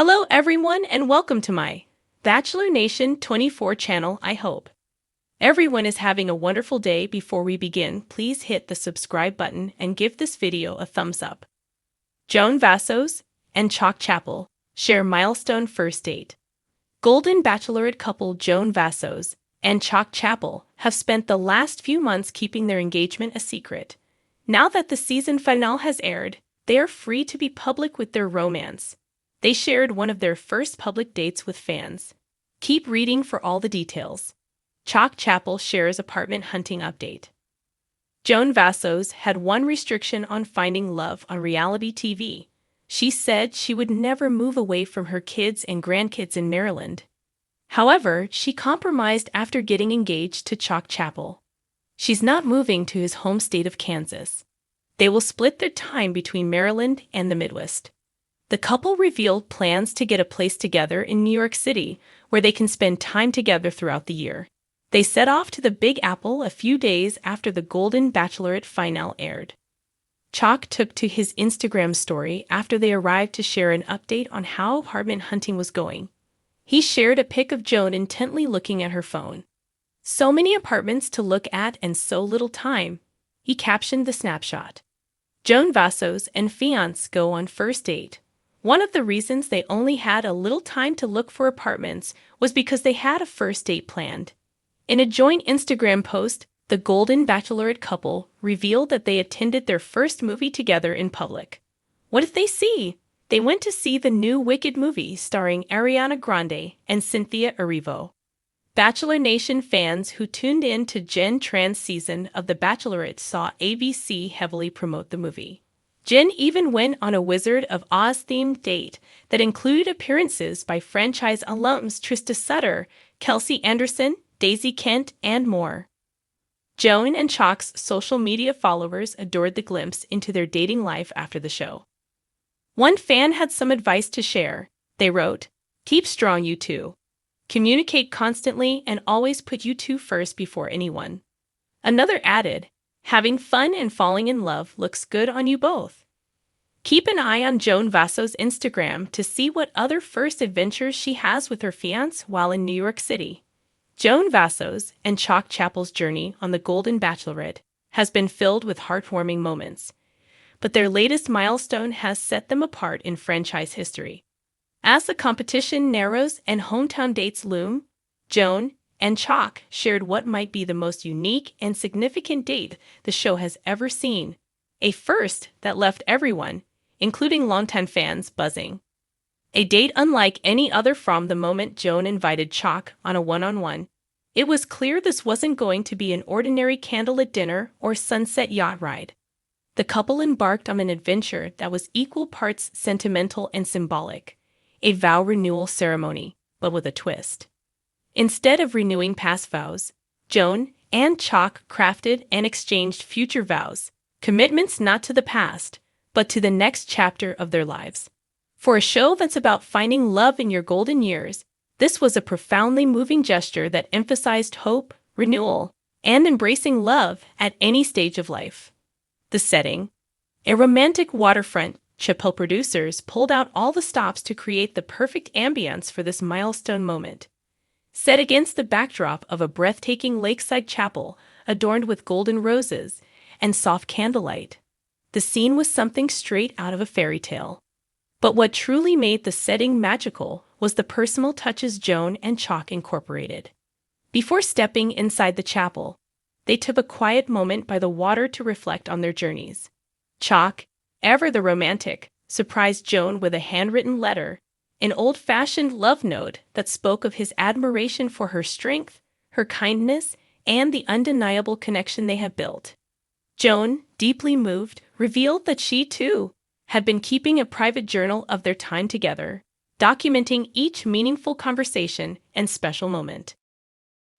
Hello everyone and welcome to my Bachelor Nation 24 channel. I hope everyone is having a wonderful day. Before we begin, please hit the subscribe button and give this video a thumbs up. Joan Vassos and Chock Chapple share milestone first date. Golden Bachelorette couple Joan Vassos and Chock Chapple have spent the last few months keeping their engagement a secret. Now that the season finale has aired, they are free to be public with their romance. They shared one of their first public dates with fans. Keep reading for all the details. Chock Chapple shares apartment hunting update. Joan Vassos had one restriction on finding love on reality TV. She said she would never move away from her kids and grandkids in Maryland. However, she compromised after getting engaged to Chock Chapple. She's not moving to his home state of Kansas. They will split their time between Maryland and the Midwest. The couple revealed plans to get a place together in New York City, where they can spend time together throughout the year. They set off to the Big Apple a few days after the Golden Bachelorette finale aired. Chock took to his Instagram story after they arrived to share an update on how apartment hunting was going. He shared a pic of Joan intently looking at her phone. "So many apartments to look at and so little time," he captioned the snapshot. Joan Vassos and fiancé go on first date. One of the reasons they only had a little time to look for apartments was because they had a first date planned. In a joint Instagram post, the Golden Bachelorette couple revealed that they attended their first movie together in public. What did they see? They went to see the new Wicked movie starring Ariana Grande and Cynthia Erivo. Bachelor Nation fans who tuned in to Gen Tran's season of The Bachelorette saw ABC heavily promote the movie. Jen even went on a Wizard of Oz-themed date that included appearances by franchise alums Trista Sutter, Kelsey Anderson, Daisy Kent, and more. Joan and Chock's social media followers adored the glimpse into their dating life after the show. One fan had some advice to share. They wrote, "Keep strong, you two. Communicate constantly and always put you two first before anyone." Another added, "Having fun and falling in love looks good on you both." Keep an eye on Joan Vassos' Instagram to see what other first adventures she has with her fiancé while in New York City. Joan Vassos and Chock Chapple's journey on the Golden Bachelorette has been filled with heartwarming moments, but their latest milestone has set them apart in franchise history. As the competition narrows and hometown dates loom, Joan and Chock shared what might be the most unique and significant date the show has ever seen, a first that left everyone, including longtime fans, buzzing. A date unlike any other. From the moment Joan invited Chock on a one-on-one, it was clear this wasn't going to be an ordinary candlelit dinner or sunset yacht ride. The couple embarked on an adventure that was equal parts sentimental and symbolic, a vow renewal ceremony, but with a twist. Instead of renewing past vows, Joan and Chock crafted and exchanged future vows, commitments not to the past, but to the next chapter of their lives. For a show that's about finding love in your golden years, this was a profoundly moving gesture that emphasized hope, renewal, and embracing love at any stage of life. The setting: a romantic waterfront. Chapple producers pulled out all the stops to create the perfect ambience for this milestone moment. Set against the backdrop of a breathtaking lakeside chapel adorned with golden roses and soft candlelight, the scene was something straight out of a fairy tale. But what truly made the setting magical was the personal touches Joan and Chock incorporated. Before stepping inside the chapel, they took a quiet moment by the water to reflect on their journeys. Chock, ever the romantic, surprised Joan with a handwritten letter, an old-fashioned love note that spoke of his admiration for her strength, her kindness, and the undeniable connection they had built. Joan, deeply moved, revealed that she, too, had been keeping a private journal of their time together, documenting each meaningful conversation and special moment.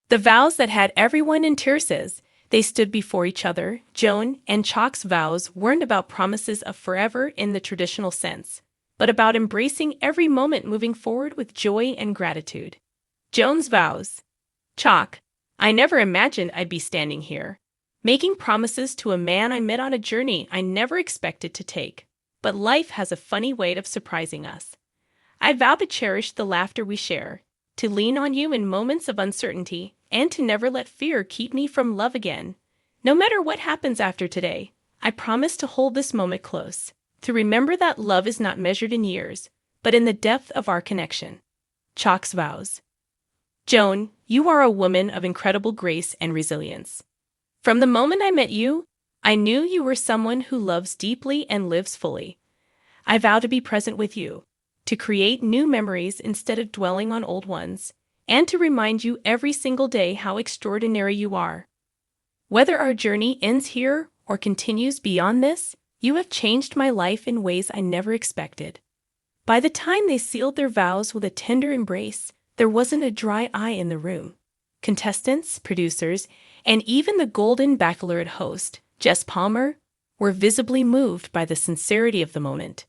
The vows that had everyone in tears. They stood before each other. Joan and Chock's vows weren't about promises of forever in the traditional sense, but about embracing every moment moving forward with joy and gratitude. Joan's vows: "Chock, I never imagined I'd be standing here, making promises to a man I met on a journey I never expected to take. But life has a funny way of surprising us. I vow to cherish the laughter we share, to lean on you in moments of uncertainty, and to never let fear keep me from love again. No matter what happens after today, I promise to hold this moment close, to remember that love is not measured in years, but in the depth of our connection. Chock's vows. Joan, you are a woman of incredible grace and resilience. From the moment I met you, I knew you were someone who loves deeply and lives fully. I vow to be present with you, to create new memories instead of dwelling on old ones, and to remind you every single day how extraordinary you are. Whether our journey ends here or continues beyond this, you have changed my life in ways I never expected. By the time they sealed their vows with a tender embrace, there wasn't a dry eye in the room. Contestants, producers, and even the Golden Bachelorette host, Jess Palmer, were visibly moved by the sincerity of the moment.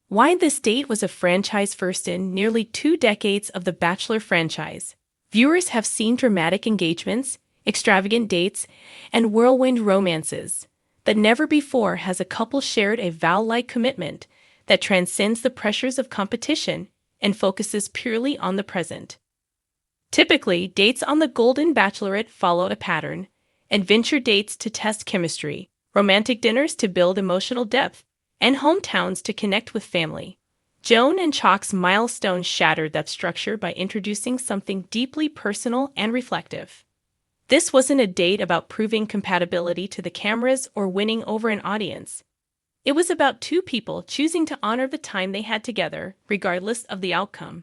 Why this date was a franchise first in nearly 2 decades of the Bachelor franchise. Viewers have seen dramatic engagements, extravagant dates, and whirlwind romances, but never before has a couple shared a vow-like commitment that transcends the pressures of competition and focuses purely on the present. Typically, dates on the Golden Bachelorette follow a pattern: adventure dates to test chemistry, romantic dinners to build emotional depth, and hometowns to connect with family. Joan and Chock's milestone shattered that structure by introducing something deeply personal and reflective. This wasn't a date about proving compatibility to the cameras or winning over an audience. It was about 2 people choosing to honor the time they had together, regardless of the outcome.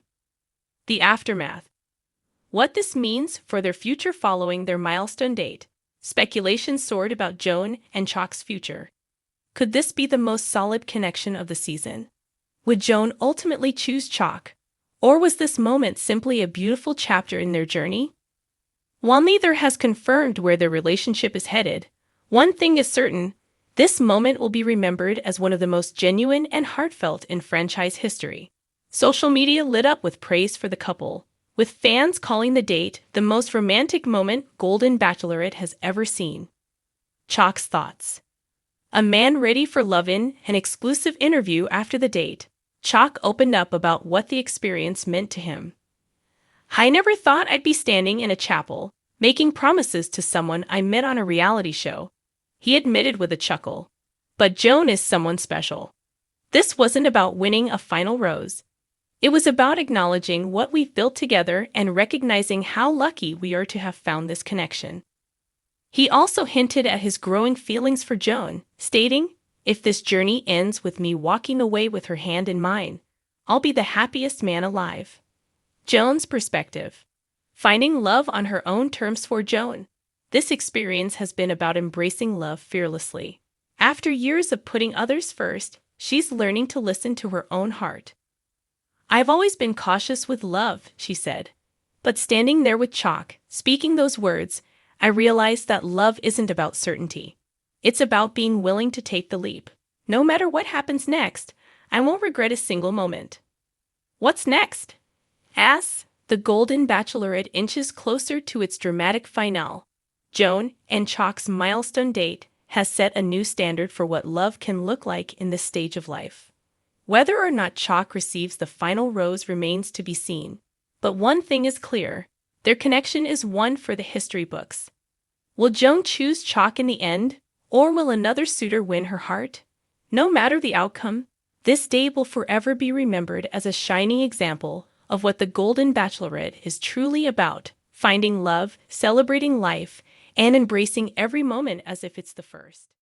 The aftermath. What this means for their future following their milestone date. Speculation soared about Joan and Chock's future. Could this be the most solid connection of the season? Would Joan ultimately choose Chock? Or was this moment simply a beautiful chapter in their journey? While neither has confirmed where their relationship is headed, one thing is certain: this moment will be remembered as one of the most genuine and heartfelt in franchise history. Social media lit up with praise for the couple, with fans calling the date the most romantic moment Golden Bachelorette has ever seen. Chock's thoughts. A man ready for love. In an exclusive interview after the date, Chock opened up about what the experience meant to him. I never thought I'd be standing in a chapel, making promises to someone I met on a reality show, he admitted with a chuckle. But Joan is someone special. This wasn't about winning a final rose. It was about acknowledging what we've built together and recognizing how lucky we are to have found this connection. He also hinted at his growing feelings for Joan, stating, "If this journey ends with me walking away with her hand in mine, I'll be the happiest man alive." Joan's perspective. Finding love on her own terms. For Joan, this experience has been about embracing love fearlessly. After years of putting others first, she's learning to listen to her own heart. "I've always been cautious with love," she said. "But standing there with Chock, speaking those words, I realized that love isn't about certainty. It's about being willing to take the leap. No matter what happens next, I won't regret a single moment." What's next? As the Golden Bachelorette inches closer to its dramatic finale, Joan and Chock's milestone date has set a new standard for what love can look like in this stage of life. Whether or not Chock receives the final rose remains to be seen. But one thing is clear: their connection is one for the history books. Will Joan choose Chock in the end, or will another suitor win her heart? No matter the outcome, this day will forever be remembered as a shining example of what the Golden Bachelorette is truly about: finding love, celebrating life, and embracing every moment as if it's the first.